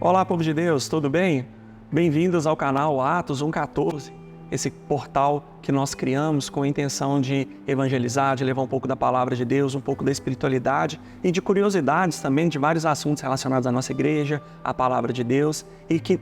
Olá, povo de Deus, tudo bem? Bem-vindos ao canal Atos 1:14, esse portal que nós criamos com a intenção de evangelizar, de levar um pouco da palavra de Deus, um pouco da espiritualidade e de curiosidades também de vários assuntos relacionados à nossa igreja, à palavra de Deus, e que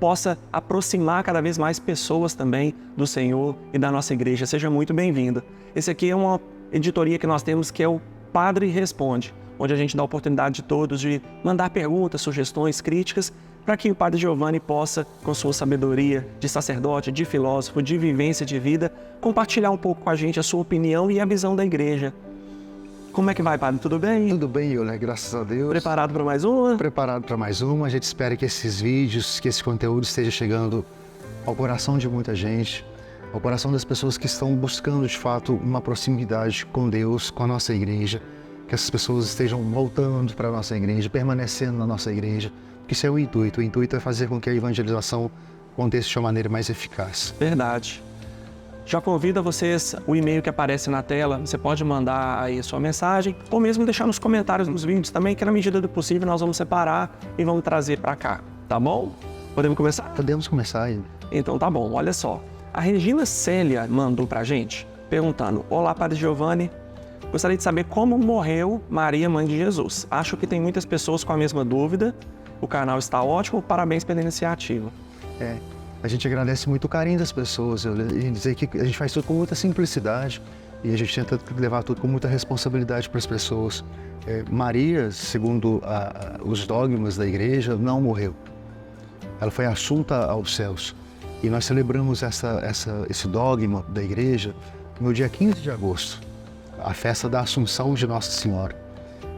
possa aproximar cada vez mais pessoas também do Senhor e da nossa igreja. Seja muito bem-vindo. Esse aqui é uma editoria que nós temos que é o Padre Responde, onde a gente dá a oportunidade de todos de mandar perguntas, sugestões, críticas, para que o Padre Giovanni possa, com sua sabedoria de sacerdote, de filósofo, de vivência de vida, compartilhar um pouco com a gente a sua opinião e a visão da igreja. Como é que vai, Padre? Tudo bem? Tudo bem, Euler, graças a Deus. Preparado para mais uma? Preparado para mais uma. A gente espera que esses vídeos, que esse conteúdo esteja chegando ao coração de muita gente, ao coração das pessoas que estão buscando, de fato, uma proximidade com Deus, com a nossa igreja, que essas pessoas estejam voltando para a nossa igreja, permanecendo na nossa igreja, porque isso é o intuito. O intuito é fazer com que a evangelização aconteça de uma maneira mais eficaz. Verdade. Já convido a vocês o e-mail que aparece na tela, você pode mandar aí a sua mensagem, ou mesmo deixar nos comentários dos vídeos também, que na medida do possível nós vamos separar e vamos trazer para cá, tá bom? Podemos começar? Podemos começar aí. Então tá bom, olha só. A Regina Célia mandou pra gente, perguntando: Olá, Padre Giovanni, gostaria de saber como morreu Maria, mãe de Jesus. Acho que tem muitas pessoas com a mesma dúvida. O canal está ótimo, parabéns pela iniciativa. A gente agradece muito o carinho das pessoas, e dizer que a gente faz tudo com muita simplicidade e a gente tenta levar tudo com muita responsabilidade para as pessoas. Maria, segundo os dogmas da igreja, não morreu. Ela foi assunta aos céus. E nós celebramos esse dogma da igreja no dia 15 de agosto, a festa da Assunção de Nossa Senhora.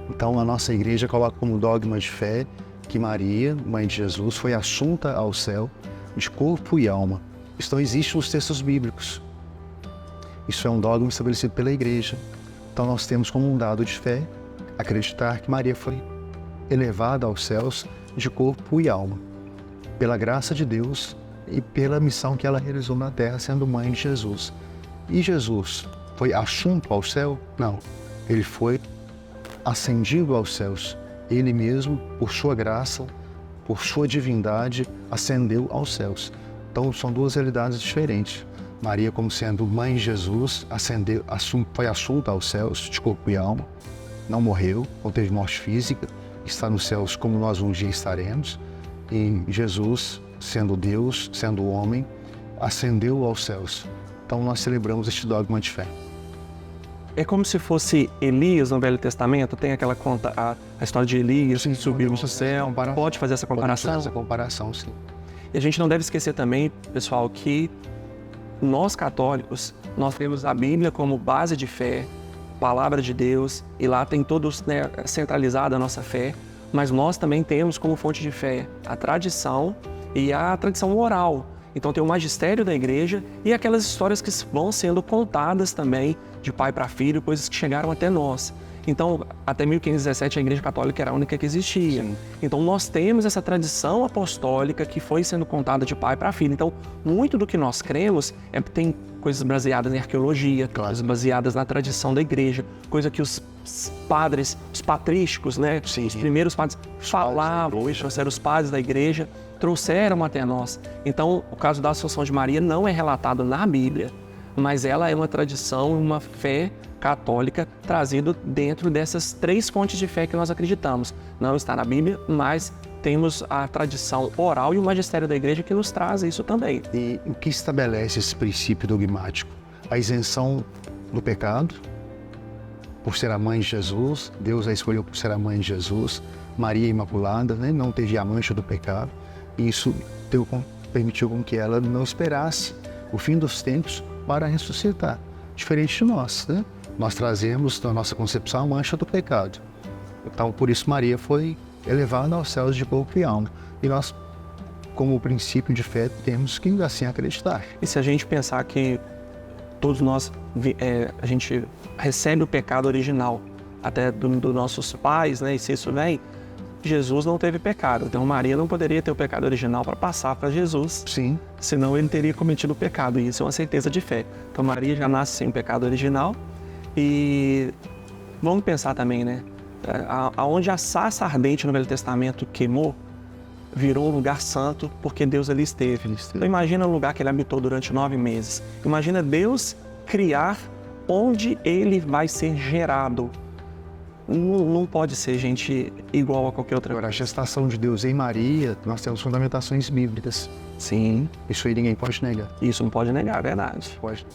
Então a nossa igreja coloca como dogma de fé que Maria, mãe de Jesus, foi assunta ao céu de corpo e alma. Isso não existe nos textos bíblicos. Isso é um dogma estabelecido pela igreja. Então nós temos como um dado de fé acreditar que Maria foi elevada aos céus de corpo e alma, pela graça de Deus e pela missão que ela realizou na terra, sendo mãe de Jesus. E Jesus foi assunto ao céu? Não. Ele foi ascendido aos céus. Ele mesmo, por sua graça, por sua divindade, ascendeu aos céus. Então são duas realidades diferentes. Maria, como sendo mãe de Jesus, foi assunta aos céus de corpo e alma, não morreu, não teve morte física, está nos céus como nós um dia estaremos. E Jesus, sendo Deus, sendo homem, ascendeu aos céus. Então nós celebramos este dogma de fé. É como se fosse Elias no Velho Testamento, tem aquela conta, a história de Elias que subiu no céu. Pode fazer essa comparação? Pode fazer essa comparação, sim. E a gente não deve esquecer também, pessoal, que nós católicos, nós temos a Bíblia como base de fé, palavra de Deus, e lá tem todos, centralizada a nossa fé, mas nós também temos como fonte de fé a tradição e a tradição oral. Então tem o magistério da igreja e aquelas histórias que vão sendo contadas também de pai para filho, coisas que chegaram até nós. Então, até 1517 a igreja católica era a única que existia. Sim. Então nós temos essa tradição apostólica que foi sendo contada de pai para filho. Então, muito do que nós cremos tem coisas baseadas em arqueologia, coisas baseadas na tradição da igreja, coisa que os padres, os patrísticos, Sim. Os primeiros padres falavam, trouxeram os padres da igreja, trouxeram até nós. Então, o caso da Assunção de Maria não é relatado na Bíblia, mas ela é uma tradição, uma fé católica trazida dentro dessas três fontes de fé que nós acreditamos. Não está na Bíblia, mas temos a tradição oral e o magistério da igreja que nos traz isso também. E o que estabelece esse princípio dogmático? A isenção do pecado, por ser a mãe de Jesus, Deus a escolheu por ser a mãe de Jesus, Maria Imaculada, não teve a mancha do pecado, e isso permitiu com que ela não esperasse o fim dos tempos para ressuscitar, diferente de nós, Nós trazemos na nossa concepção a mancha do pecado. Então, por isso Maria foi elevada aos céus de corpo e alma. E nós, como princípio de fé, temos que assim acreditar. E se a gente pensar que todos nós, a gente recebe o pecado original, até dos nossos pais, e se isso vem, Jesus não teve pecado. Então Maria não poderia ter o pecado original para passar para Jesus. Sim. Senão ele teria cometido o pecado. E isso é uma certeza de fé. Então Maria já nasce sem o pecado original. E vamos pensar também, aonde a sarça ardente no Velho Testamento queimou, virou um lugar santo porque Deus ali esteve. Então imagina o lugar que ele habitou durante 9 meses. Imagina Deus criar onde ele vai ser gerado. Não pode ser, gente, igual a qualquer outra Agora, a coisa. gestação de Deus em Maria, nós temos fundamentações bíblicas. Sim, Isso aí ninguém pode negar. isso não pode negar, é verdade. Pode.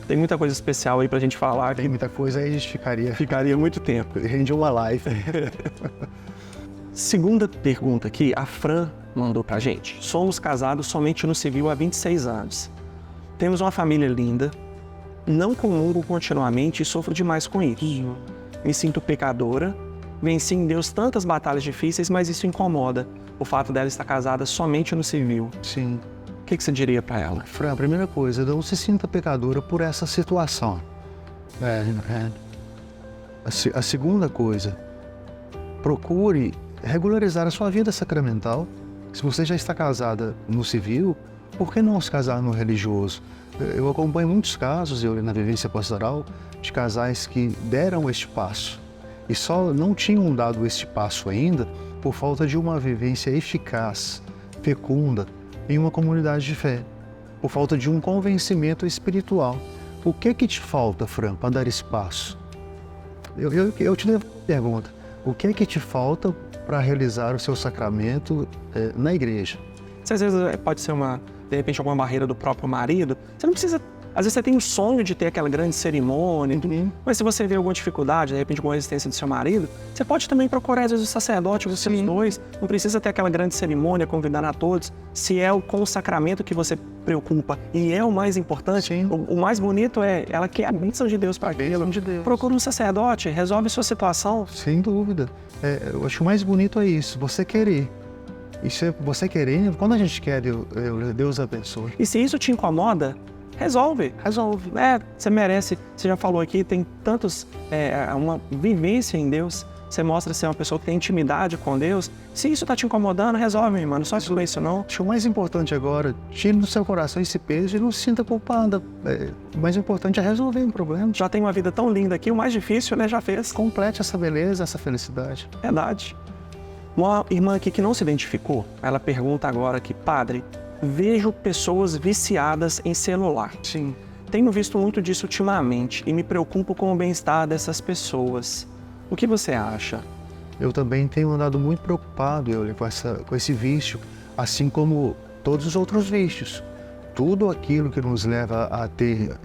Tem muita coisa especial aí pra gente falar. Tem muita coisa aí, a gente Ficaria muito tempo. rende uma live. Segunda pergunta aqui, a Fran mandou pra gente. Somos casados somente no civil há 26 anos. Temos uma família linda. Não comungo continuamente e sofro demais com isso. Me sinto pecadora. Venci em Deus tantas batalhas difíceis, mas isso incomoda. O fato dela estar casada somente no civil. Sim. O que você diria pra ela? Fran, a primeira coisa, não se sinta pecadora por essa situação. A segunda coisa, procure regularizar a sua vida sacramental. Se você já está casada no civil, por que não se casar no religioso? Eu acompanho muitos casos, na vivência pastoral, de casais que deram este passo e só não tinham dado este passo ainda por falta de uma vivência eficaz, fecunda, em uma comunidade de fé, por falta de um convencimento espiritual. O que te falta, Fran, para dar esse passo? Eu te levo uma pergunta. O que te falta para realizar o seu sacramento na igreja? Se às vezes pode ser de repente, alguma barreira do próprio marido, você não precisa... Às vezes você tem um sonho de ter aquela grande cerimônia, mas se você vê alguma dificuldade, de repente, alguma resistência do seu marido, você pode também procurar, às vezes, o sacerdote, os dois. Não precisa ter aquela grande cerimônia, convidar a todos. Se é com o sacramento que você preocupa e é o mais importante, o mais bonito é ela quer a bênção de Deus para aquilo. Procura um sacerdote, resolve a sua situação. Sem dúvida. Eu acho que o mais bonito é isso, você querer. E se você querer, quando a gente quer, Deus abençoe. E se isso te incomoda, resolve. Você merece, você já falou aqui, tem tantos, uma vivência em Deus, você mostra ser uma pessoa que tem intimidade com Deus. Se isso tá te incomodando, resolve, meu irmão, não só com isso não. Acho que o mais importante agora, tire do seu coração esse peso e não se sinta culpada. O mais importante é resolver o problema. Já tem uma vida tão linda aqui, o mais difícil, né, já fez. Complete essa beleza, essa felicidade. Verdade. Uma irmã aqui que não se identificou, ela pergunta agora aqui, padre, vejo pessoas viciadas em celular. Sim. Tenho visto muito disso ultimamente e me preocupo com o bem-estar dessas pessoas. O que você acha? Eu também tenho andado muito preocupado com esse vício, assim como todos os outros vícios. Tudo aquilo que nos leva a ter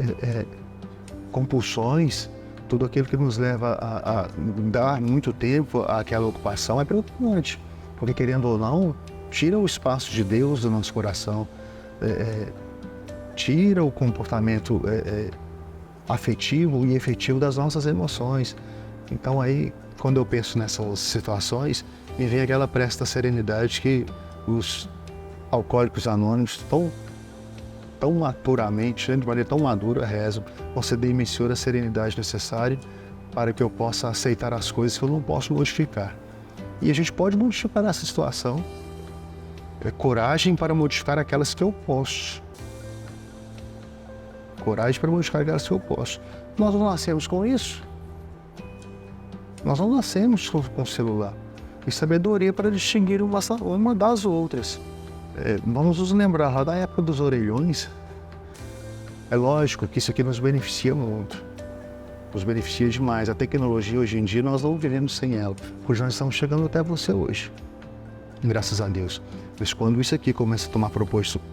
compulsões, tudo aquilo que nos leva a dar muito tempo àquela ocupação é preocupante. Porque, querendo ou não, tira o espaço de Deus do nosso coração, tira o comportamento afetivo e efetivo das nossas emoções. Então aí, quando eu penso nessas situações, me vem aquela presta serenidade que os alcoólicos anônimos tão maturamente, de maneira tão madura, rezam: concedei-me, Senhor, a serenidade necessária para que eu possa aceitar as coisas que eu não posso modificar. E a gente pode modificar essa situação. Coragem para modificar aquelas que eu posso. Coragem para modificar aquelas que eu posso. Nós não nascemos com isso. Nós não nascemos com o celular. E sabedoria para distinguir uma das outras. Vamos nos lembrar lá da época dos orelhões. É lógico que isso aqui nos beneficia muito. Nos beneficia demais. A tecnologia hoje em dia nós não vivemos sem ela. Pois nós estamos chegando até você hoje. Graças a Deus. Mas quando isso aqui começa a tomar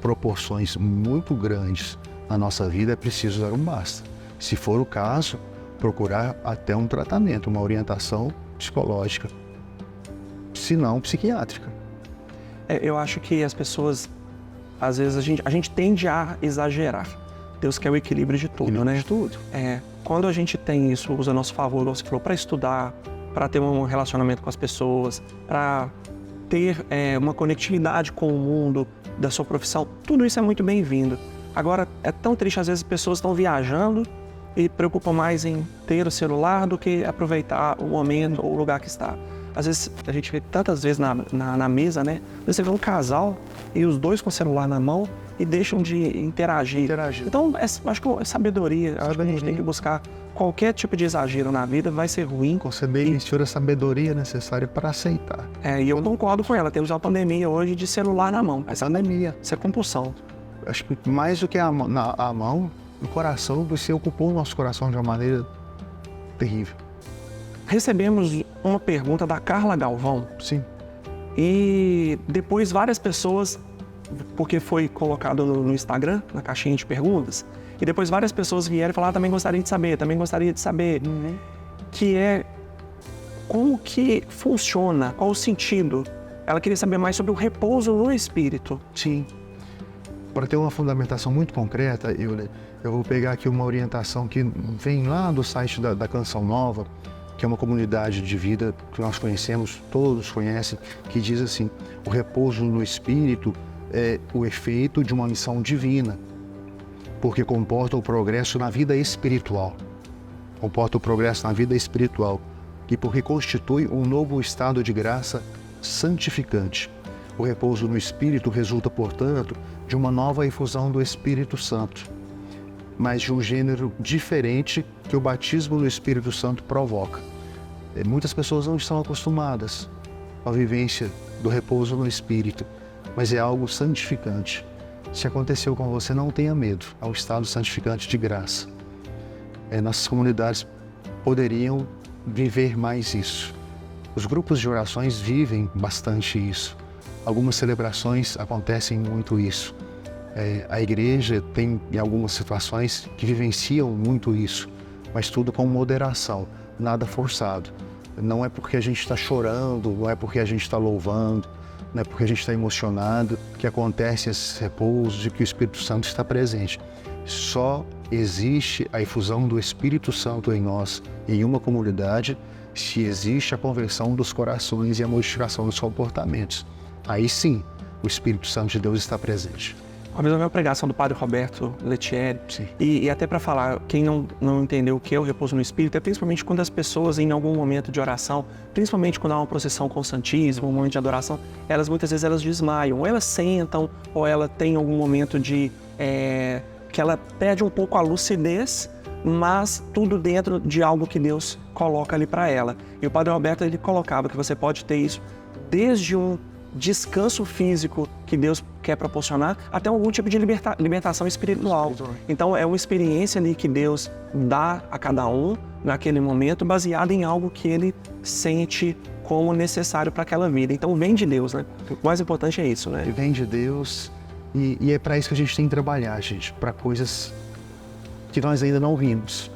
proporções muito grandes na nossa vida, é preciso dar um basta. Se for o caso, procurar até um tratamento, uma orientação psicológica, se não psiquiátrica. Eu acho que as pessoas, às vezes, a gente tende a exagerar. Deus quer o equilíbrio de tudo, né? De tudo. Quando a gente tem isso, usa a nosso favor, como você falou, para estudar, para ter um relacionamento com as pessoas, para ter uma conectividade com o mundo da sua profissão, tudo isso é muito bem-vindo. Agora, é tão triste, às vezes, as pessoas estão viajando e preocupam mais em ter o celular do que aproveitar o momento ou o lugar que está. Às vezes, a gente vê tantas vezes na mesa, né? Você vê um casal e os dois com o celular na mão e deixam de interagir. Então, acho que é sabedoria. Acho que a gente tem que buscar qualquer tipo de exagero na vida, vai ser ruim. Conceber e ter a sabedoria necessária para aceitar. E eu concordo com ela. Temos uma pandemia hoje de celular na mão. Essa pandemia. Isso é compulsão. Acho que mais do que a mão, o coração, você ocupou o nosso coração de uma maneira terrível. Recebemos uma pergunta da Carla Galvão. Sim. E depois várias pessoas, porque foi colocado no Instagram, na caixinha de perguntas, e depois várias pessoas vieram e falaram, também gostaria de saber, que é como que funciona, qual o sentido. Ela queria saber mais sobre o repouso no espírito. Sim. Para ter uma fundamentação muito concreta, eu vou pegar aqui uma orientação que vem lá do site da Canção Nova, que é uma comunidade de vida que nós conhecemos, todos conhecem, que diz assim, o repouso no espírito é o efeito de uma missão divina, porque comporta o progresso na vida espiritual. Comporta o progresso na vida espiritual, e porque constitui um novo estado de graça santificante. O repouso no espírito resulta, portanto, de uma nova efusão do Espírito Santo, mas de um gênero diferente que o batismo no Espírito Santo provoca. Muitas pessoas não estão acostumadas à vivência do repouso no Espírito, mas é algo santificante. Se aconteceu com você, não tenha medo, é um estado santificante de graça. Nossas comunidades poderiam viver mais isso. Os grupos de orações vivem bastante isso. Algumas celebrações acontecem muito isso. A igreja tem, em algumas situações, que vivenciam muito isso, mas tudo com moderação, nada forçado. Não é porque a gente está chorando, não é porque a gente está louvando, não é porque a gente está emocionado que acontecem esses repousos e que o Espírito Santo está presente. Só existe a efusão do Espírito Santo em nós, em uma comunidade, se existe a conversão dos corações e a modificação dos comportamentos. Aí sim, o Espírito Santo de Deus está presente. Uma vez eu vi uma pregação do padre Roberto Lettieri, e até para falar, quem não entendeu o que é o repouso no Espírito, é principalmente quando as pessoas, em algum momento de oração, principalmente quando há uma procissão com o Santíssimo, um momento de adoração, muitas vezes elas desmaiam, ou elas sentam, ou ela tem algum momento que ela perde um pouco a lucidez, mas tudo dentro de algo que Deus coloca ali para ela. E o padre Roberto, ele colocava que você pode ter isso desde um descanso físico que Deus quer proporcionar, até algum tipo de libertação espiritual. Então é uma experiência ali que Deus dá a cada um naquele momento, baseada em algo que ele sente como necessário para aquela vida. Então vem de Deus, né? O mais importante é isso, né? Vem de Deus e é para isso que a gente tem que trabalhar, gente, para coisas que nós ainda não vimos.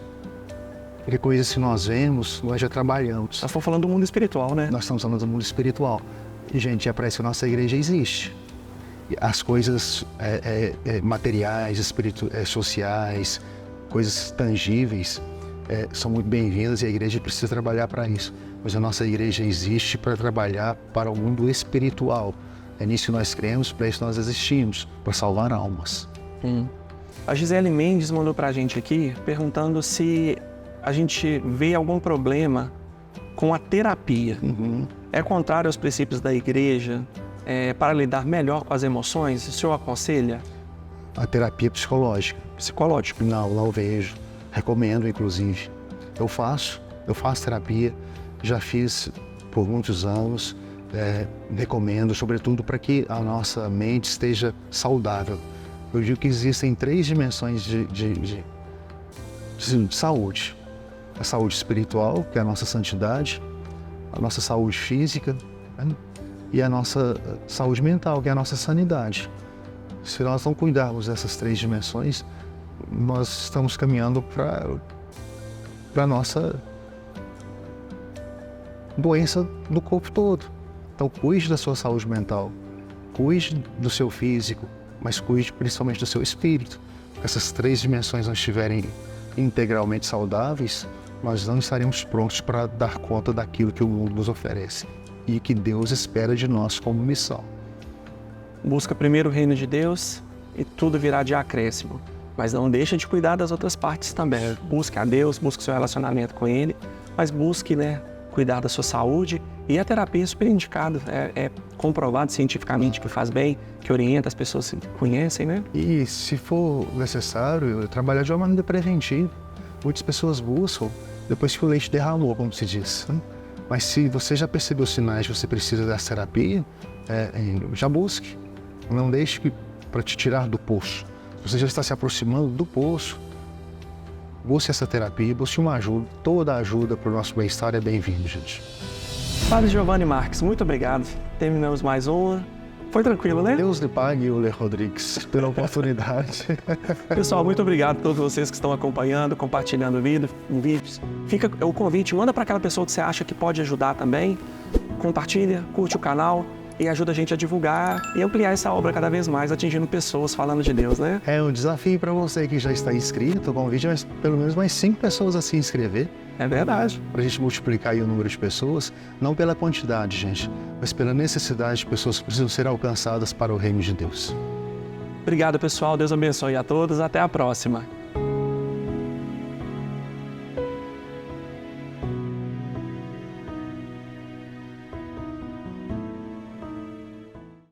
Porque coisas que nós vemos, nós já trabalhamos. Nós estamos falando do mundo espiritual, né? Nós estamos falando do mundo espiritual. E, gente, é para isso que a nossa igreja existe. As coisas materiais, sociais, coisas tangíveis, são muito bem-vindas e a igreja precisa trabalhar para isso. Mas a nossa igreja existe para trabalhar para o mundo espiritual. É nisso que nós cremos, para isso nós existimos, para salvar almas. A Gisele Mendes mandou para a gente aqui, perguntando se a gente vê algum problema com a terapia. É contrário aos princípios da igreja para lidar melhor com as emoções? O senhor aconselha? A terapia psicológica. Psicológico? Não vejo. Recomendo, inclusive. Eu faço terapia, já fiz por muitos anos. Recomendo, sobretudo, para que a nossa mente esteja saudável. Eu digo que existem 3 dimensões de saúde. A saúde espiritual, que é a nossa santidade, a nossa saúde física, né? E a nossa saúde mental, que é a nossa sanidade. Se nós não cuidarmos dessas 3 dimensões, nós estamos caminhando para a nossa doença do corpo todo. Então, cuide da sua saúde mental, cuide do seu físico, mas cuide principalmente do seu espírito. Se essas 3 dimensões não estiverem integralmente saudáveis, nós não estaremos prontos para dar conta daquilo que o mundo nos oferece e que Deus espera de nós como missão. Busca primeiro o reino de Deus e tudo virá de acréscimo. Mas não deixa de cuidar das outras partes também. Busque a Deus, busque seu relacionamento com Ele, mas busque, cuidar da sua saúde. E a terapia é super indicada, é comprovado cientificamente que faz bem, que orienta, as pessoas se conhecem, né? E se for necessário, trabalhar de uma maneira preventiva. Muitas pessoas buscam depois que o leite derramou, como se diz, né? Mas se você já percebeu sinais que você precisa dessa terapia, já busque. Não deixe para te tirar do poço. Se você já está se aproximando do poço, busque essa terapia, busque uma ajuda. Toda ajuda para o nosso bem-estar é bem-vindo, gente. Padre Giovanni Marques, muito obrigado. Terminamos mais uma. Foi tranquilo, né? Deus lhe pague, Euler Rodrigues, pela oportunidade. Pessoal, muito obrigado a todos vocês que estão acompanhando, compartilhando vídeos. Fica o convite, manda para aquela pessoa que você acha que pode ajudar também. Compartilha, curte o canal e ajuda a gente a divulgar e ampliar essa obra cada vez mais, atingindo pessoas falando de Deus, né? É um desafio para você que já está inscrito. O convite é pelo menos mais 5 pessoas a se inscrever. É verdade. Para a gente multiplicar aí o número de pessoas, não pela quantidade, gente, mas pela necessidade de pessoas que precisam ser alcançadas para o reino de Deus. Obrigado, pessoal. Deus abençoe a todos. Até a próxima.